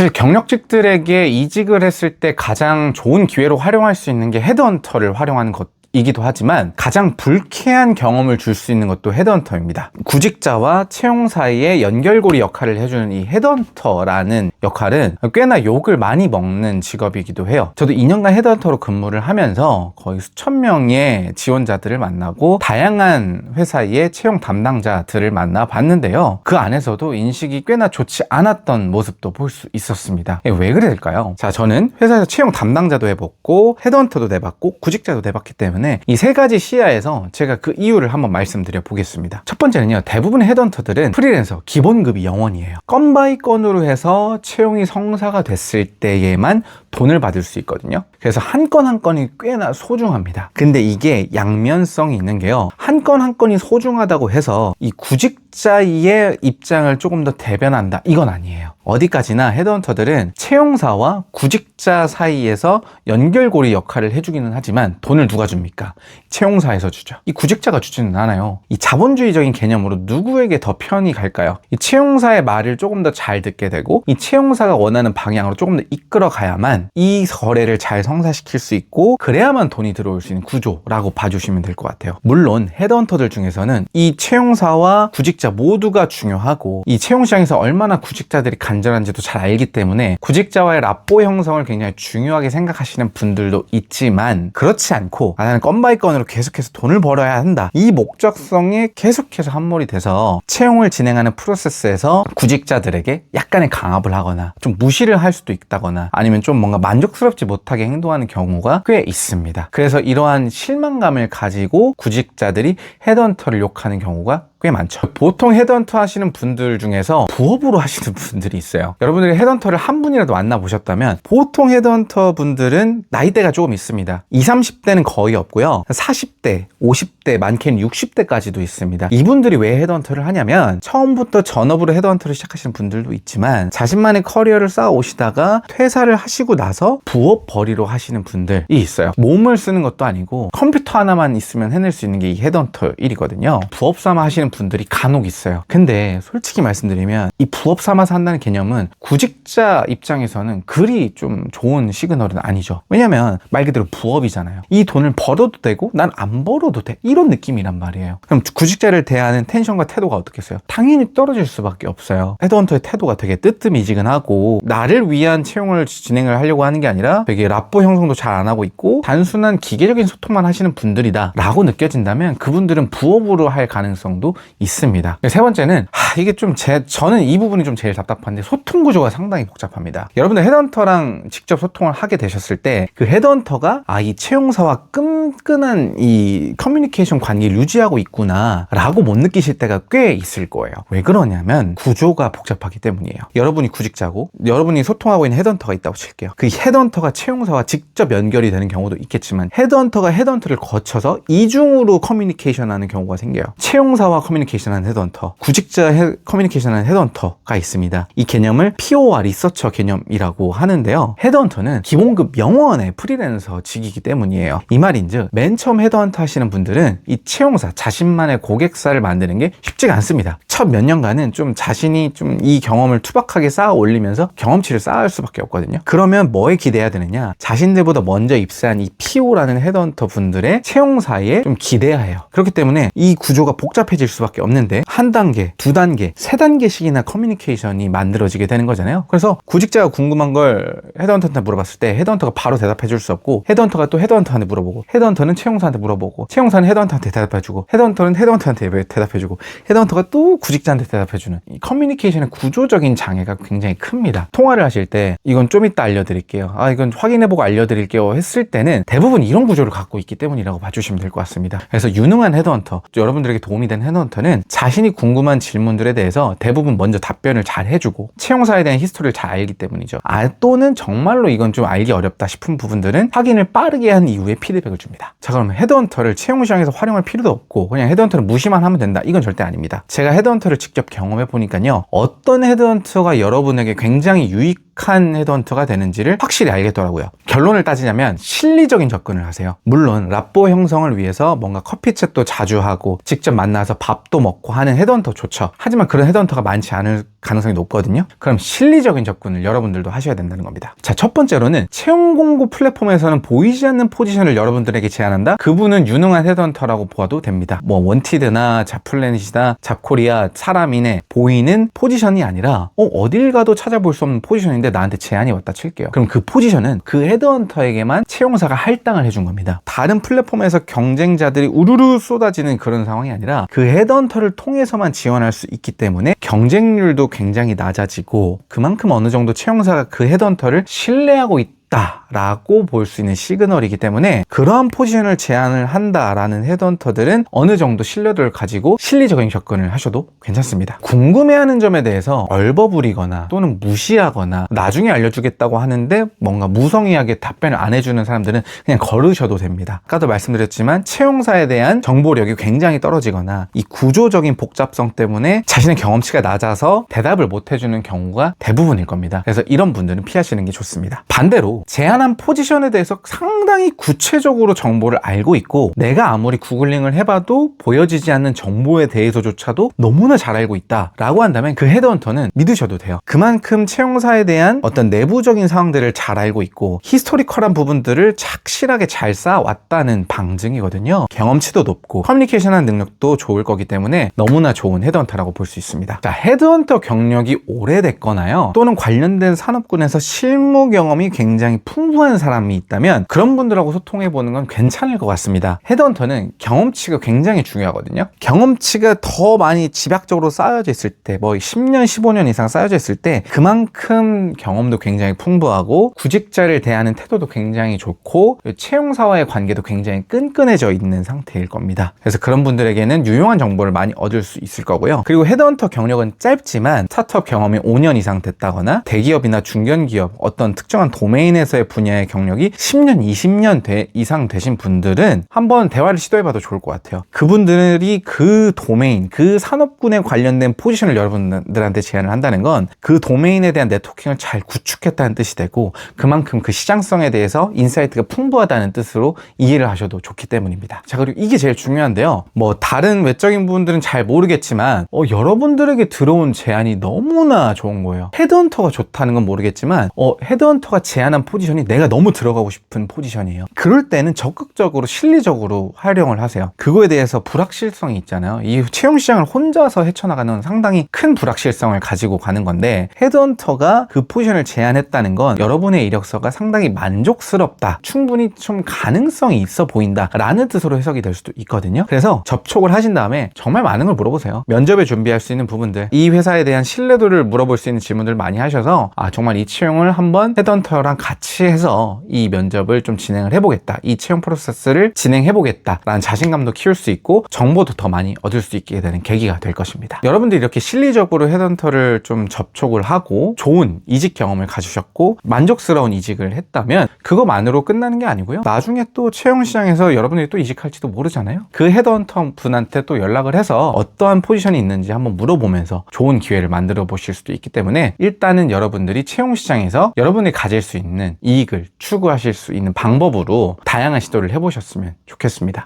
사실 경력직들에게 이직을 했을 때 가장 좋은 기회로 활용할 수 있는 게 헤드헌터를 활용하는 이기도 하지만 가장 불쾌한 경험을 줄 수 있는 것도 헤드헌터입니다. 구직자와 채용 사이의 연결고리 역할을 해주는 이 헤드헌터라는 역할은 꽤나 욕을 많이 먹는 직업이기도 해요. 저도 2년간 헤드헌터로 근무를 하면서 거의 수천 명의 지원자들을 만나고 다양한 회사의 채용 담당자들을 만나 봤는데요. 그 안에서도 인식이 꽤나 좋지 않았던 모습도 볼 수 있었습니다. 왜 그랬을까요? 자, 저는 회사에서 채용 담당자도 해봤고 헤드헌터도 해봤고 구직자도 해봤기 때문에 이 세 가지 시야에서 제가 그 이유를 한번 말씀드려 보겠습니다. 첫 번째는요, 대부분의 헤드헌터들은 프리랜서 기본급이 0원이에요. 건 바이 건으로 해서 채용이 성사가 됐을 때에만 돈을 받을 수 있거든요. 그래서 한 건 한 건이 꽤나 소중합니다. 근데 이게 양면성이 있는 게요, 한 건 한 건이 소중하다고 해서 이 구직자의 입장을 조금 더 대변한다, 이건 아니에요. 어디까지나 헤드헌터들은 채용사와 구직자 사이에서 연결고리 역할을 해주기는 하지만 돈을 누가 줍니까? 채용사에서 주죠. 이 구직자가 주지는 않아요. 이 자본주의적인 개념으로 누구에게 더 편이 갈까요? 이 채용사의 말을 조금 더 잘 듣게 되고 이 채용사가 원하는 방향으로 조금 더 이끌어 가야만 이 거래를 잘 성사시킬 수 있고, 그래야만 돈이 들어올 수 있는 구조라고 봐주시면 될 것 같아요. 물론 헤드헌터들 중에서는 이 채용사와 구직자 모두가 중요하고 이 채용시장에서 얼마나 구직자들이 간절한지도 잘 알기 때문에 구직자와의 라포 형성을 굉장히 중요하게 생각하시는 분들도 있지만, 그렇지 않고 나는 건 바이 건으로 계속해서 돈을 벌어야 한다, 이 목적성에 계속해서 함몰이 돼서 채용을 진행하는 프로세스에서 구직자들에게 약간의 강압을 하거나 좀 무시를 할 수도 있다거나 아니면 좀 뭔가 만족스럽지 못하게 행동하는 경우가 꽤 있습니다. 그래서 이러한 실망감을 가지고 구직자들이 헤드헌터를 욕하는 경우가 꽤 많죠. 보통 헤드헌터 하시는 분들 중에서 부업으로 하시는 분들이 있어요. 여러분들이 헤드헌터를 한 분이라도 만나보셨다면 보통 헤드헌터 분들은 나이대가 조금 있습니다. 20, 30대는 거의 없고요. 40대, 50대, 많게는 60대까지도 있습니다. 이분들이 왜 헤드헌터를 하냐면 처음부터 전업으로 헤드헌터를 시작하시는 분들도 있지만 자신만의 커리어를 쌓아 오시다가 퇴사를 하시고 나서 부업 벌이로 하시는 분들이 있어요. 몸을 쓰는 것도 아니고 컴퓨터 하나만 있으면 해낼 수 있는 게 이 헤드헌터 일이거든요. 부업 삼아 하시는 분들이 간혹 있어요. 근데 솔직히 말씀드리면 이 부업 삼아서 한다는 개념은 구직자 입장에서는 그리 좀 좋은 시그널은 아니죠. 왜냐면 말 그대로 부업이잖아요. 이 돈을 벌어도 되고 난 안 벌어도 돼, 이런 느낌이란 말이에요. 그럼 구직자를 대하는 텐션과 태도가 어떻겠어요? 당연히 떨어질 수밖에 없어요. 헤드헌터의 태도가 되게 뜨뜻미지근하고 나를 위한 채용을 진행을 하려고 하는 게 아니라 되게 라포 형성도 잘 안 하고 있고 단순한 기계적인 소통만 하시는 분들이다 라고 느껴진다면 그분들은 부업으로 할 가능성도 있습니다. 세 번째는 이게 좀 저는 이 부분이 좀 제일 답답한데, 소통 구조가 상당히 복잡합니다. 여러분들 헤드헌터랑 직접 소통을 하게 되셨을 때 그 헤드헌터가 이 채용사와 끈끈한 이 커뮤니케이션 관계를 유지하고 있구나 라고 못 느끼실 때가 꽤 있을 거예요. 왜 그러냐면 구조가 복잡하기 때문이에요. 여러분이 구직자고 여러분이 소통하고 있는 헤드헌터가 있다고 칠게요. 그 헤드헌터가 채용사와 직접 연결이 되는 경우도 있겠지만 헤드헌터가 헤드헌터를 거쳐서 이중으로 커뮤니케이션하는 경우가 생겨요. 채용사와 커뮤니케이션하는 헤드헌터, 구직자 커뮤니케이션하는 헤드헌터가 있습니다. 이 개념을 PO와 리서처 개념이라고 하는데요. 헤드헌터는 기본급 0원의 프리랜서직이기 때문이에요. 이 말인즉 맨 처음 헤드헌터 하시는 분들은 이 채용사, 자신만의 고객사를 만드는 게 쉽지가 않습니다. 첫 몇 년간은 좀 자신이 좀 이 경험을 투박하게 쌓아 올리면서 경험치를 쌓을 수밖에 없거든요. 그러면 뭐에 기대해야 되느냐? 자신들보다 먼저 입사한 이 PO라는 헤드헌터 분들의 채용사에 좀 기대해야 해요. 그렇기 때문에 이 구조가 복잡해질 수밖에 없는데 한 단계, 두 단계, 세 단계씩이나 커뮤니케이션이 만들어지게 되는 거잖아요. 그래서 구직자가 궁금한 걸 헤드헌터한테 물어봤을 때 헤드헌터가 바로 대답해 줄 수 없고, 헤드헌터가 또 헤드헌터한테 물어보고, 헤드헌터는 채용사한테 물어보고, 채용사는 헤드헌터한테 대답해주고, 헤드헌터는 헤드헌터한테 대답해주고, 헤드헌터가 또 구직자한테 대답해주는 이 커뮤니케이션의 구조적인 장애가 굉장히 큽니다. 통화를 하실 때 이건 좀 이따 알려드릴게요, 이건 확인해보고 알려드릴게요 했을 때는 대부분 이런 구조를 갖고 있기 때문이라고 봐주시면 될 것 같습니다. 그래서 유능한 헤드헌터, 여러분들에게 도움이 되는 헤드헌터는 자신이 궁금한 질문들에 대해서 대부분 먼저 답변을 잘 해주고 채용사에 대한 히스토리를 잘 알기 때문이죠. 또는 정말로 이건 좀 알기 어렵다 싶은 부분들은 확인을 빠르게 한 이후에 피드백을 줍니다. 자, 그러면 헤드헌터를 채용 시장에서 활용할 필요도 없고 그냥 헤드헌터를 무시만 하면 된다, 이건 절대 아닙니다. 제가 헤드헌터를 직접 경험해 보니까요, 어떤 헤드헌터가 여러분에게 굉장히 유익한 정확한 헤드헌터가 되는지를 확실히 알겠더라고요. 결론을 따지자면 실리적인 접근을 하세요. 물론 라뽀 형성을 위해서 뭔가 커피챗도 자주 하고 직접 만나서 밥도 먹고 하는 헤드헌터 좋죠. 하지만 그런 헤드헌터가 많지 않을 가능성이 높거든요. 그럼 실리적인 접근을 여러분들도 하셔야 된다는 겁니다. 자, 첫 번째로는 채용 공고 플랫폼에서는 보이지 않는 포지션을 여러분들에게 제안한다? 그분은 유능한 헤드헌터라고 보아도 됩니다. 뭐 원티드나 잡플래닛이나 잡코리아, 사람인의 보이는 포지션이 아니라 어딜 가도 찾아볼 수 없는 포지션인데 나한테 제안이 왔다 칠게요. 그럼 그 포지션은 그 헤드헌터에게만 채용사가 할당을 해준 겁니다. 다른 플랫폼에서 경쟁자들이 우르르 쏟아지는 그런 상황이 아니라 그 헤드헌터를 통해서만 지원할 수 있기 때문에 경쟁률도 굉장히 낮아지고 그만큼 어느 정도 채용사가 그 헤드헌터를 신뢰하고 라고 볼 수 있는 시그널이기 때문에 그러한 포지션을 제안을 한다라는 헤드헌터들은 어느 정도 신뢰도를 가지고 실리적인 접근을 하셔도 괜찮습니다. 궁금해하는 점에 대해서 얼버무리거나 또는 무시하거나 나중에 알려주겠다고 하는데 뭔가 무성의하게 답변을 안 해주는 사람들은 그냥 걸으셔도 됩니다. 아까도 말씀드렸지만 채용사에 대한 정보력이 굉장히 떨어지거나 이 구조적인 복잡성 때문에 자신의 경험치가 낮아서 대답을 못 해주는 경우가 대부분일 겁니다. 그래서 이런 분들은 피하시는 게 좋습니다. 반대로 제안한 포지션에 대해서 상당히 구체적으로 정보를 알고 있고 내가 아무리 구글링을 해봐도 보여지지 않는 정보에 대해서조차도 너무나 잘 알고 있다 라고 한다면 그 헤드헌터는 믿으셔도 돼요. 그만큼 채용사에 대한 어떤 내부적인 상황들을 잘 알고 있고 히스토리컬한 부분들을 착실하게 잘 쌓아왔다는 방증이거든요. 경험치도 높고 커뮤니케이션하는 능력도 좋을 거기 때문에 너무나 좋은 헤드헌터라고 볼 수 있습니다. 자, 헤드헌터 경력이 오래됐거나요 또는 관련된 산업군에서 실무 경험이 굉장히 풍부한 사람이 있다면 그런 분들하고 소통해보는 건 괜찮을 것 같습니다. 헤드헌터는 경험치가 굉장히 중요하거든요. 경험치가 더 많이 집약적으로 쌓여져 있을 때, 뭐 10년, 15년 이상 쌓여져 있을 때 그만큼 경험도 굉장히 풍부하고 구직자를 대하는 태도도 굉장히 좋고 채용사와의 관계도 굉장히 끈끈해져 있는 상태일 겁니다. 그래서 그런 분들에게는 유용한 정보를 많이 얻을 수 있을 거고요. 그리고 헤드헌터 경력은 짧지만 스타트업 경험이 5년 이상 됐다거나 대기업이나 중견기업 어떤 특정한 도메인에서의 분야의 경력이 10년, 20년 이상 되신 분들은 한번 대화를 시도해봐도 좋을 것 같아요. 그분들이 그 도메인, 그 산업군에 관련된 포지션을 여러분들한테 제안을 한다는 건 그 도메인에 대한 네트워킹을 잘 구축했다는 뜻이 되고 그만큼 그 시장성에 대해서 인사이트가 풍부하다는 뜻으로 이해를 하셔도 좋기 때문입니다. 자, 그리고 이게 제일 중요한데요. 뭐 다른 외적인 부분들은 잘 모르겠지만 여러분들에게 들어온 제안이 너무나 좋은 거예요. 헤드헌터가 좋다는 건 모르겠지만 헤드헌터가 제안한 포지션이 내가 너무 들어가고 싶은 포지션이에요. 그럴 때는 적극적으로 실리적으로 활용을 하세요. 그거에 대해서 불확실성이 있잖아요. 이 채용 시장을 혼자서 헤쳐나가는 상당히 큰 불확실성을 가지고 가는 건데 헤드헌터가 그 포지션을 제안했다는 건 여러분의 이력서가 상당히 만족스럽다, 충분히 좀 가능성이 있어 보인다 라는 뜻으로 해석이 될 수도 있거든요. 그래서 접촉을 하신 다음에 정말 많은 걸 물어보세요. 면접에 준비할 수 있는 부분들, 이 회사에 대한 신뢰도를 물어볼 수 있는 질문들 많이 하셔서 정말 이 채용을 한번 헤드헌터랑 같이 해서 이 면접을 좀 진행을 해보겠다, 이 채용 프로세스를 진행해보겠다 라는 자신감도 키울 수 있고 정보도 더 많이 얻을 수 있게 되는 계기가 될 것입니다. 여러분들이 이렇게 실리적으로 헤드헌터를 좀 접촉을 하고 좋은 이직 경험을 가지셨고 만족스러운 이직을 했다면 그거만으로 끝나는 게 아니고요. 나중에 또 채용 시장에서 여러분들이 또 이직할지도 모르잖아요. 그 헤드헌터 분한테 또 연락을 해서 어떠한 포지션이 있는지 한번 물어보면서 좋은 기회를 만들어 보실 수도 있기 때문에 일단은 여러분들이 채용 시장에서 여러분이 가질 수 있는 이익을 추구하실 수 있는 방법으로 다양한 시도를 해보셨으면 좋겠습니다.